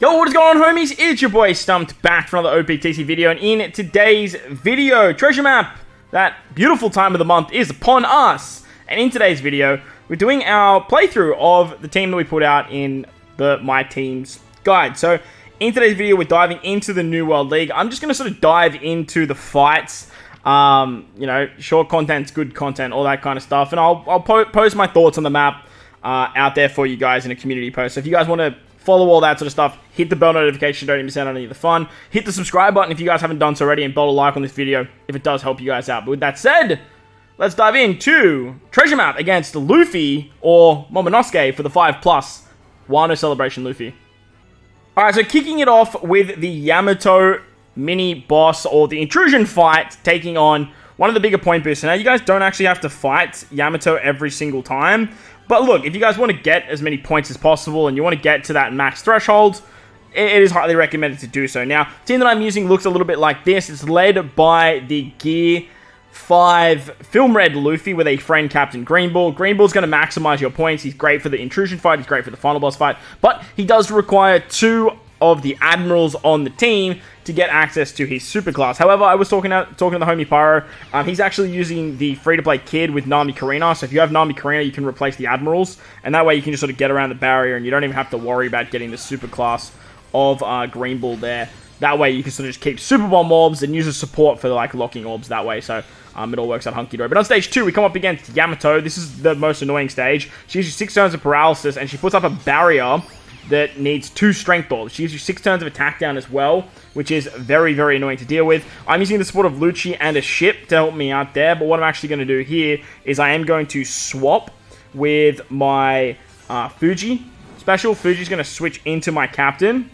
Yo, what is going on, homies? It's your boy Stumped back for another OPTC video, and in today's video, treasure map, that beautiful time of the month is upon us. And in today's video, we're doing our playthrough of the team that we put out in the My Team's guide. So in today's video, we're diving into the New World League. I'm just going to sort of dive into the fights. You know, short content's good content, all that kind of stuff. And I'll post my thoughts on the map out there for you guys in a community post. So if you guys want to follow all that sort of stuff, hit the bell notification, don't miss out on any of the fun. Hit the subscribe button if you guys haven't done so already, and bolt a like on this video if it does help you guys out. But with that said, let's dive into treasure map against Luffy or Momonosuke for the 5+ WANO Celebration Luffy. Alright, so kicking it off with the Yamato mini boss, or the intrusion fight, taking on one of the bigger point boosters. Now, you guys don't actually have to fight Yamato every single time, but look, if you guys want to get as many points as possible and you want to get to that max threshold, it is highly recommended to do so. Now, the team that I'm using looks a little bit like this. It's led by the Gear 5 Film Red Luffy with a friend Captain Green Bull. Green Bull's going to maximize your points. He's great for the intrusion fight. He's great for the final boss fight, but he does require 2 of the admirals on the team to get access to his super class. However, I was talking to the homie Pyro. He's actually using the free-to-play kid with Nami Karina. So if you have Nami Karina, you can replace the admirals, and that way you can just sort of get around the barrier, and you don't even have to worry about getting the super class of Green Bull there. That way you can sort of just keep super bomb orbs and use the support for like locking orbs that way. So it all works out hunky-dory. But on stage 2, we come up against Yamato. This is the most annoying stage. She uses 6 turns of paralysis, and she puts up a barrier that needs 2 strength orbs. She uses 6 turns of attack down as well, which is very, very annoying to deal with. I'm using the support of Lucci and a ship to help me out there, but what I'm actually going to do here is I am going to swap with my Fuji special. Fuji's going to switch into my captain,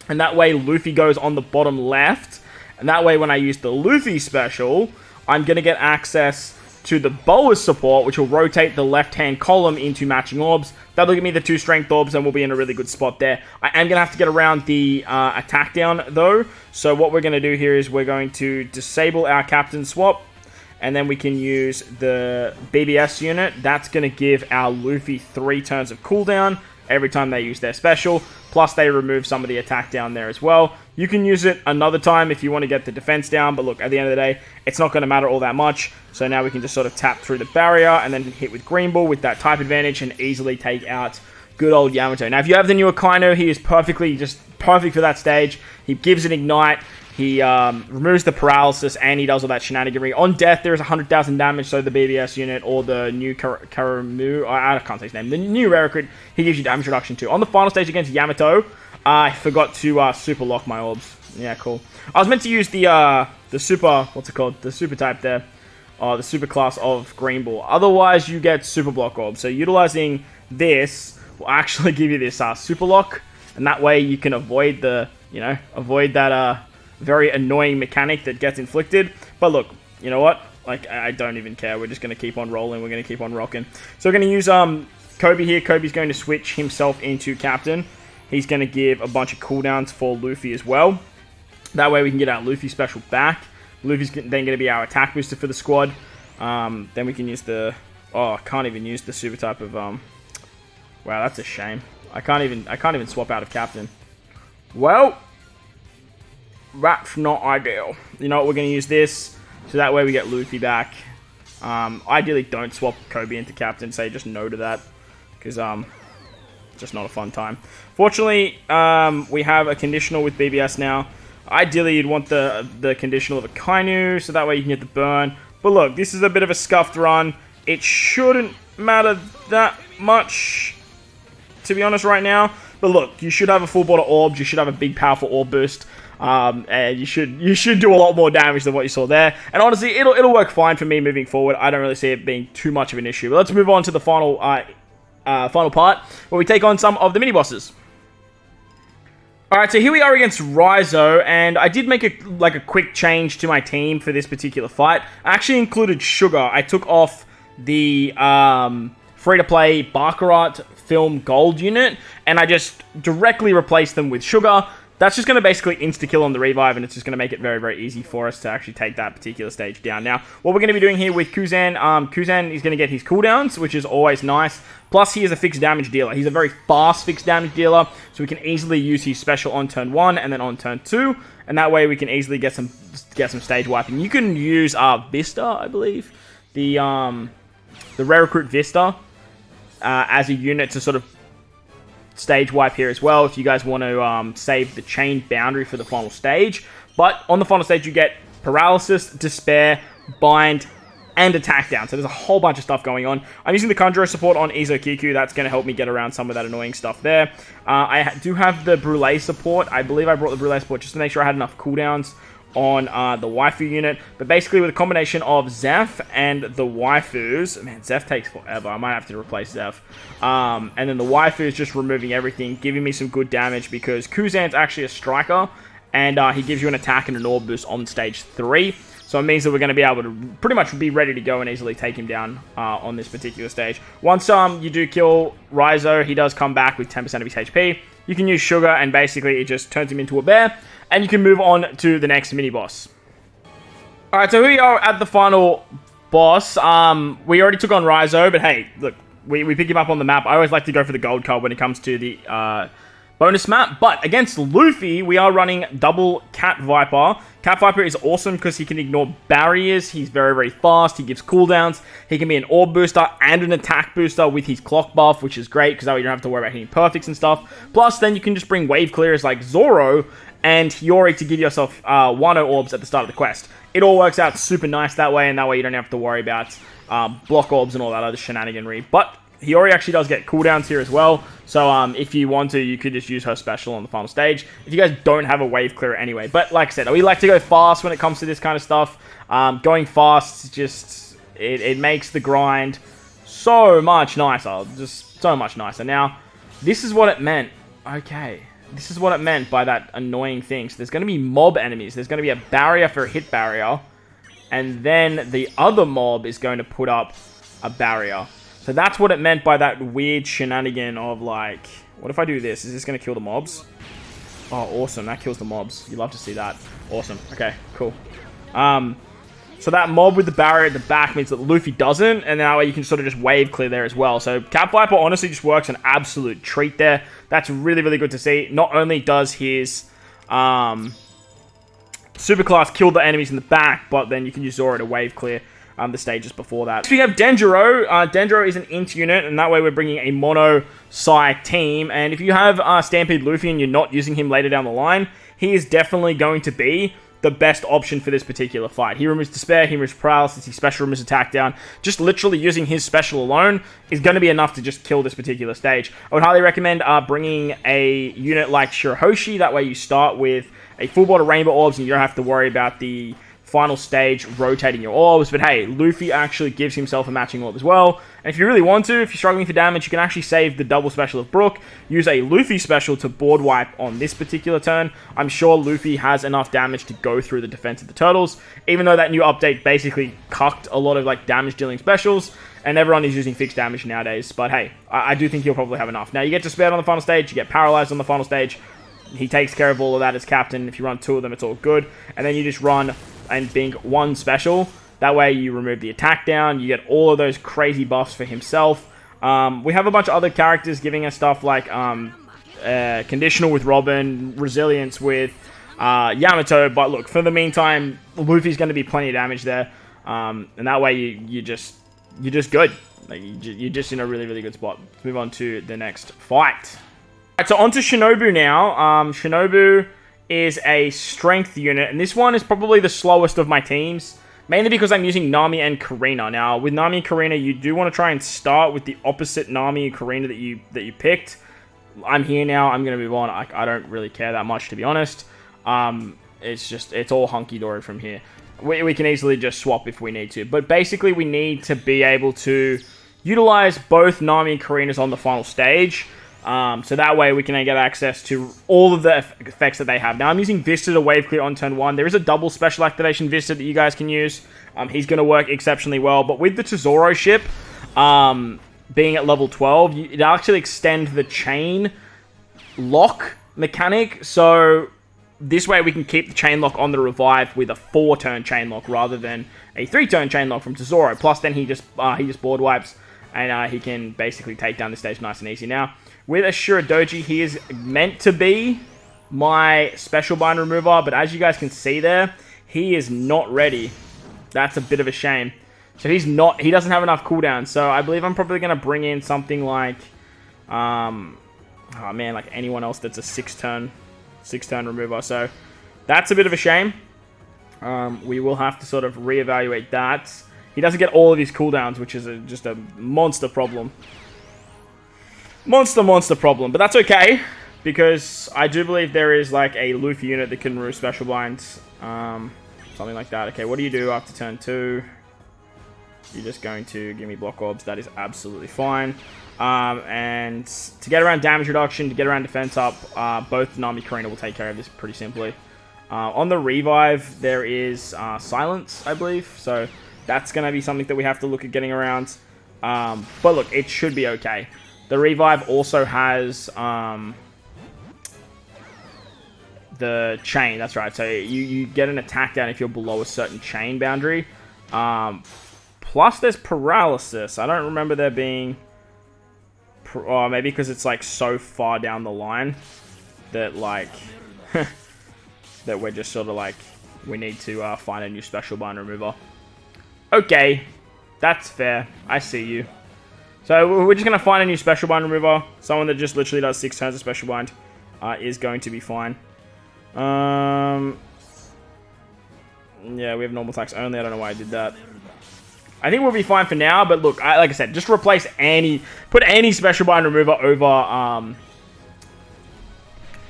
and that way Luffy goes on the bottom left, and that way when I use the Luffy special, I'm going to get access to the Boa's support, which will rotate the left-hand column into matching orbs. That'll give me the 2 strength orbs, and we'll be in a really good spot there. I am going to have to get around the attack down, though. So what we're going to do here is we're going to disable our captain swap, and then we can use the BBS unit. That's going to give our Luffy 3 turns of cooldown every time they use their special, plus they remove some of the attack down there as well. You can use it another time if you want to get the defense down, but look, at the end of the day, it's not going to matter all that much. So now we can just sort of tap through the barrier and then hit with Green Bull with that type advantage and easily take out good old Yamato. Now, if you have the new Akainu, he is perfect for that stage. He gives an ignite, he removes the paralysis, and he does all that shenaniganry. On death, there is 100,000 damage, so the BBS unit or the new Karamu, I can't say his name, the new rare recruit, he gives you damage reduction too. On the final stage against Yamato, I forgot to super lock my orbs. Yeah, cool. I was meant to use the super, what's it called? The super type there. The super class of Green Bull. Otherwise, you get super block orbs. So utilizing this will actually give you this super lock, and that way you can avoid the, avoid that very annoying mechanic that gets inflicted. But look, you know what? Like, I don't even care. We're just going to keep on rolling. We're going to keep on rocking. So we're going to use Kobe here. Kobe's going to switch himself into captain. He's going to give a bunch of cooldowns for Luffy as well. That way we can get our Luffy special back. Luffy's then going to be our attack booster for the squad. Then we can use the... Oh, I can't even use the super type of... Wow, that's a shame. I can't even swap out of captain. Well, that's not ideal. You know what? We're going to use this, so that way we get Luffy back. Ideally, don't swap Kobe into captain. Say just no to that, because just not a fun time. Fortunately, we have a conditional with BBS now. Ideally, you'd want the conditional of Akainu, so that way you can get the burn. But look, this is a bit of a scuffed run. It shouldn't matter that much, to be honest, right now. But look, you should have a full board of orbs. You should have a big, powerful orb boost. And you should do a lot more damage than what you saw there. And honestly, it'll work fine for me moving forward. I don't really see it being too much of an issue. But let's move on to the final part, where we take on some of the mini bosses. Alright, so here we are against Raizo, and I did make a quick change to my team for this particular fight. I actually included Sugar. I took off the free-to-play Baccarat Film Gold unit, and I just directly replaced them with Sugar. that's just going to basically insta-kill on the revive, and it's just going to make it very, very easy for us to actually take that particular stage down. Now, what we're going to be doing here with Kuzan, Kuzan is going to get his cooldowns, which is always nice. Plus, he is a fixed damage dealer. He's a very fast fixed damage dealer, so we can easily use his special on turn 1 and then on turn 2, and that way we can easily get some stage wiping. You can use Vista, I believe, the Rare Recruit Vista as a unit to sort of stage wipe here as well, if you guys want to save the chain boundary for the final stage. But on the final stage, you get Paralysis, Despair, Bind, and Attack Down. So there's a whole bunch of stuff going on. I'm using the Conjurer support on Izo-Kiku. That's going to help me get around some of that annoying stuff there. I do have the Brûlé support. I believe I brought the Brûlé support just to make sure I had enough cooldowns on the waifu unit. But basically with a combination of Zeph and the waifus, man, Zeph takes forever. I might have to replace Zeph. And then the waifu is just removing everything, giving me some good damage because Kuzan's actually a striker, and he gives you an attack and an orb boost on stage 3. So it means that we're going to be able to pretty much be ready to go and easily take him down on this particular stage. Once you do kill Raizo, he does come back with 10% of his HP. You can use Sugar, and basically it just turns him into a bear, and you can move on to the next mini-boss. Alright, so here we are at the final boss. We already took on Raizo, but hey, look, we pick him up on the map. I always like to go for the gold card when it comes to the bonus map, but against Luffy, we are running double Cat Viper. Cat Viper is awesome because he can ignore barriers. He's very, very fast. He gives cooldowns. He can be an orb booster and an attack booster with his clock buff, which is great because that way you don't have to worry about hitting perfects and stuff. Plus, then you can just bring wave clearers like Zoro and Hiyori to give yourself WANO orbs at the start of the quest. It all works out super nice that way, and that way you don't have to worry about block orbs and all that other shenaniganry. But Hiyori actually does get cooldowns here as well, so if you want to, you could just use her special on the final stage, if you guys don't have a wave clearer anyway. But like I said, we like to go fast when it comes to this kind of stuff. Going fast, just, it makes the grind so much nicer, just so much nicer. Now, this is what it meant, okay. This is what it meant by that annoying thing. So there's going to be mob enemies, there's going to be a barrier for a hit barrier, and then the other mob is going to put up a barrier. So that's what it meant by that weird shenanigan of like, what if I do this? Is this going to kill the mobs? Oh, awesome. That kills the mobs. You love to see that. Awesome. Okay, cool. So that mob with the barrier at the back means that Luffy doesn't, and that way you can sort of just wave clear there as well. So Cat Viper honestly just works an absolute treat there. That's really, really good to see. Not only does his superclass kill the enemies in the back, but then you can use Zoro to wave clear the stages before that. Next we have Denjiro. Denjiro is an int unit, and that way we're bringing a mono Psy team. And if you have Stampede Luffy and you're not using him later down the line, he is definitely going to be the best option for this particular fight. He removes Despair, he removes Paralysis, he special removes Attack Down. Just literally using his special alone is going to be enough to just kill this particular stage. I would highly recommend bringing a unit like Shirahoshi. That way you start with a full bottle Rainbow Orbs and you don't have to worry about the final stage rotating your orbs. But hey, Luffy actually gives himself a matching orb as well. And if you really want to, if you're struggling for damage, you can actually save the double special of Brook, use a Luffy special to board wipe on this particular turn. I'm sure Luffy has enough damage to go through the defense of the turtles, even though that new update basically cucked a lot of like damage dealing specials, and everyone is using fixed damage nowadays. But hey, I do think he'll probably have enough. Now you get Despaired on the final stage, you get Paralyzed on the final stage. He takes care of all of that as captain. If you run 2 of them, it's all good. And then you just run and bink 1 special. That way you remove the attack down. You get all of those crazy buffs for himself. We have a bunch of other characters giving us stuff like Conditional with Robin, Resilience with Yamato. But look, for the meantime, Luffy's going to be plenty of damage there. And that way you're just good. Like, you're just in a really, really good spot. Let's move on to the next fight. Alright, so on to Shinobu now. Shinobu is a strength unit, and this one is probably the slowest of my teams, mainly because I'm using Nami and Karina. Now, with Nami and Karina, you do want to try and start with the opposite Nami and Karina that you picked. I'm here now. I'm going to move on. I don't really care that much, to be honest. It's all hunky-dory from here. We can easily just swap if we need to, but basically we need to be able to utilize both Nami and Karina's on the final stage. So that way we can get access to all of the effects that they have. Now I'm using Vista to wave clear on turn 1. There is a double special activation Vista that you guys can use. He's going to work exceptionally well. But with the Tesoro ship being at level 12, it'll actually extend the chain lock mechanic, so this way we can keep the chain lock on the revive with a 4-turn chain lock rather than a 3-turn chain lock from Tesoro. Plus, then he just board wipes and he can basically take down the stage nice and easy. Now, with Ashura he is meant to be my special bind remover, but as you guys can see there, he is not ready. That's a bit of a shame. So he doesn't have enough cooldown. So I believe I'm probably going to bring in something like, oh man, like anyone else that's a 6-turn remover. So that's a bit of a shame. We will have to sort of reevaluate that. He doesn't get all of his cooldowns, which is just a monster problem. Monster problem. But that's okay, because I do believe there is like a Luffy unit that can remove special binds. Something like that. Okay, what do you do after turn 2? You're just going to give me block orbs. That is absolutely fine. And to get around damage reduction, to get around defense up, both Nami and Karina will take care of this pretty simply. On the revive, there is silence, I believe. So that's going to be something that we have to look at getting around. But look, it should be okay. The revive also has the chain. That's right. So you get an attack down if you're below a certain chain boundary. Plus, there's paralysis. I don't remember there being... Oh, maybe because it's like so far down the line that like... that we're just sort of like... We need to find a new special bind remover. Okay. That's fair. I see you. So we're just going to find a new special bind remover. Someone that just literally does 6 turns of special bind is going to be fine. Yeah, we have normal attacks only. I don't know why I did that. I think we'll be fine for now, but look, like I said, just replace put any special bind remover over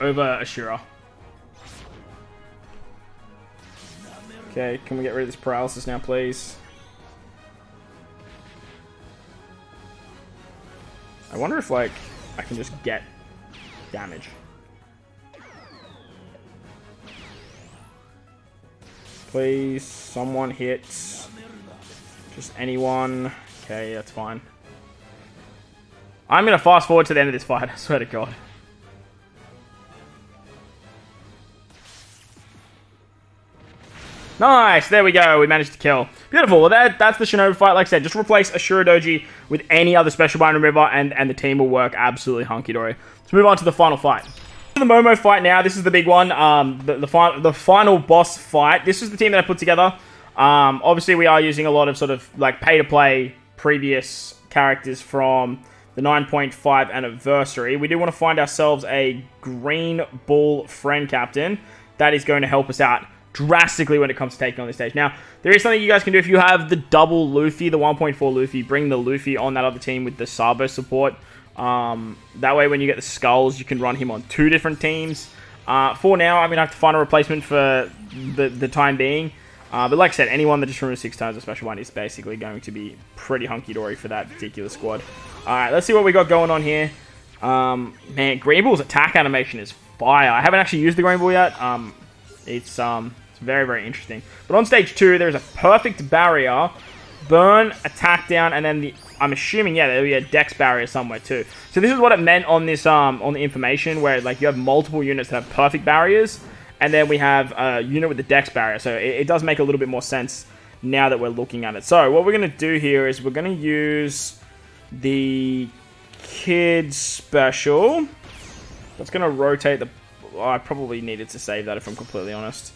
Ashura. Okay, can we get rid of this paralysis now, please? I wonder if, like, I can just get damage. Please, someone hits. Just anyone. Okay, that's fine. I'm going to fast forward to the end of this fight, I swear to God. Nice, there we go, we managed to kill. Beautiful, well that's the Shinobu fight. Like I said, just replace Ashura with any other special bind remover and the team will work absolutely hunky-dory. Let's move on to the final fight. The Momo fight now, this is the big one, the final boss fight. This is the team that I put together. Obviously we are using a lot of sort of like pay-to-play previous characters from the 9.5 anniversary. We do want to find ourselves a Green Bull friend captain that is going to help us out drastically when it comes to taking on this stage. Now, there is something you guys can do if you have the double Luffy, the 1.4 Luffy, bring the Luffy on that other team with the Sabo support. That way when you get the skulls, you can run him on 2 different teams. For now, I'm going to have to find a replacement for the time being. But like I said, anyone that just removes 6 times of special one is basically going to be pretty hunky-dory for that particular squad. Alright, let's see what we got going on here. Man, Green Bull's attack animation is fire. I haven't actually used the Green Bull yet. It's very, very interesting. But on stage 2, there's a perfect barrier. Burn, attack down, and then I'm assuming, yeah, there'll be a dex barrier somewhere too. So this is what it meant on this, on the information, where like you have multiple units that have perfect barriers, and then we have a unit with the dex barrier. So it does make a little bit more sense now that we're looking at it. So what we're going to do here is we're going to use the kid special. That's going to rotate the... Oh, I probably needed to save that if I'm completely honest.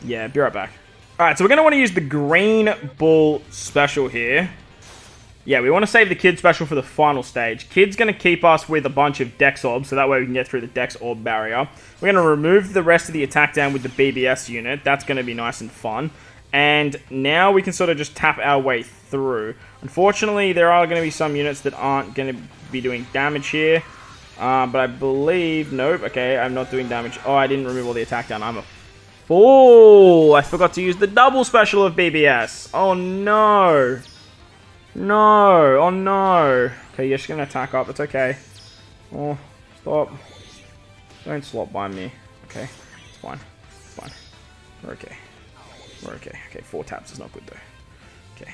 Yeah, be right back. Alright, so we're going to want to use the Green Bull special here. Yeah, we want to save the Kid special for the final stage. Kid's going to keep us with a bunch of Dex Orbs, so that way we can get through the Dex Orb barrier. We're going to remove the rest of the attack down with the BBS unit. That's going to be nice and fun. And now we can sort of just tap our way through. Unfortunately, there are going to be some units that aren't going to be doing damage here. But I believe... Nope, okay, I'm not doing damage. Oh, I didn't remove all the attack down. I'm a fool. I forgot to use the double special of BBS. Oh, no. No. Oh, no. Okay, you're just going to attack up. It's okay. Oh, stop. Don't slot by me. Okay, it's fine. It's fine. We're okay. We're okay. Okay, 4 taps is not good, though. Okay.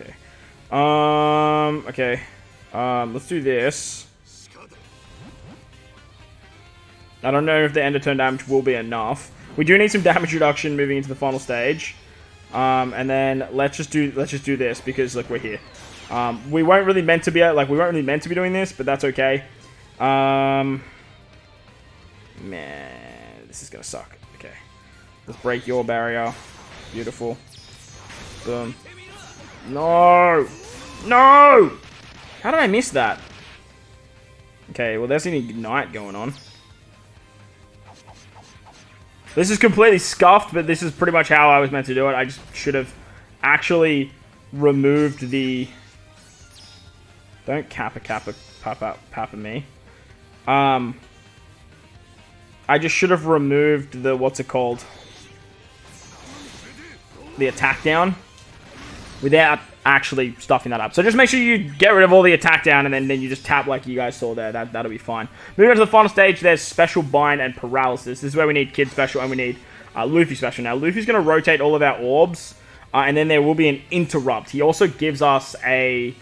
Okay. Okay. Let's do this. I don't know if the end of turn damage will be enough. We do need some damage reduction moving into the final stage. And then let's just do this because look, we're here. We weren't really meant to be doing this, but that's okay. Man, this is gonna suck. Okay, let's break your barrier. Beautiful. Boom. No, no. How did I miss that? Okay, well there's an ignite going on. This is completely scuffed, but this is pretty much how I was meant to do it. I just should have actually removed the... Don't kappa me. I just should have removed the... What's it called? The attack down. Without actually stuffing that up. So just make sure you get rid of all the attack down and then you just tap like you guys saw there. That'll be fine. Moving on to the final stage, there's Special Bind and Paralysis. This is where we need Kid Special and we need Luffy Special. Now, Luffy's going to rotate all of our orbs and then there will be an Interrupt. He also gives us a...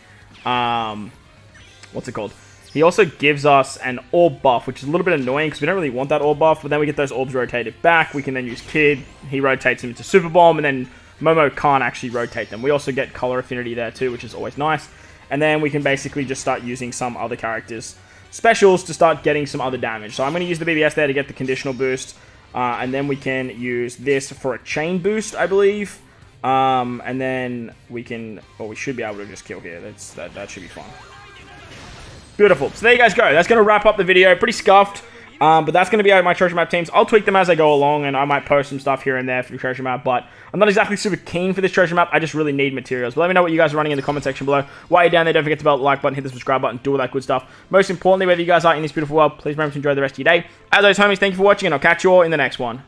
what's it called? He also gives us an orb buff, which is a little bit annoying because we don't really want that orb buff, but then we get those orbs rotated back. We can then use Kid. He rotates them into Super Bomb and then Momo can't actually rotate them. We also get color affinity there too, which is always nice. And then we can basically just start using some other characters' specials to start getting some other damage. So I'm going to use the BBS there to get the conditional boost. And then we can use this for a chain boost, I believe. And then we can... Well, we should be able to just kill here. That should be fine. Beautiful. So there you guys go. That's going to wrap up the video. Pretty scuffed. But that's going to be out my treasure map teams. I'll tweak them as I go along, and I might post some stuff here and there for the treasure map, but I'm not exactly super keen for this treasure map. I just really need materials. But let me know what you guys are running in the comment section below. While you're down there, don't forget to bell the like button, hit the subscribe button, do all that good stuff. Most importantly, whether you guys are in this beautiful world, please remember to enjoy the rest of your day. As always, homies, thank you for watching, and I'll catch you all in the next one.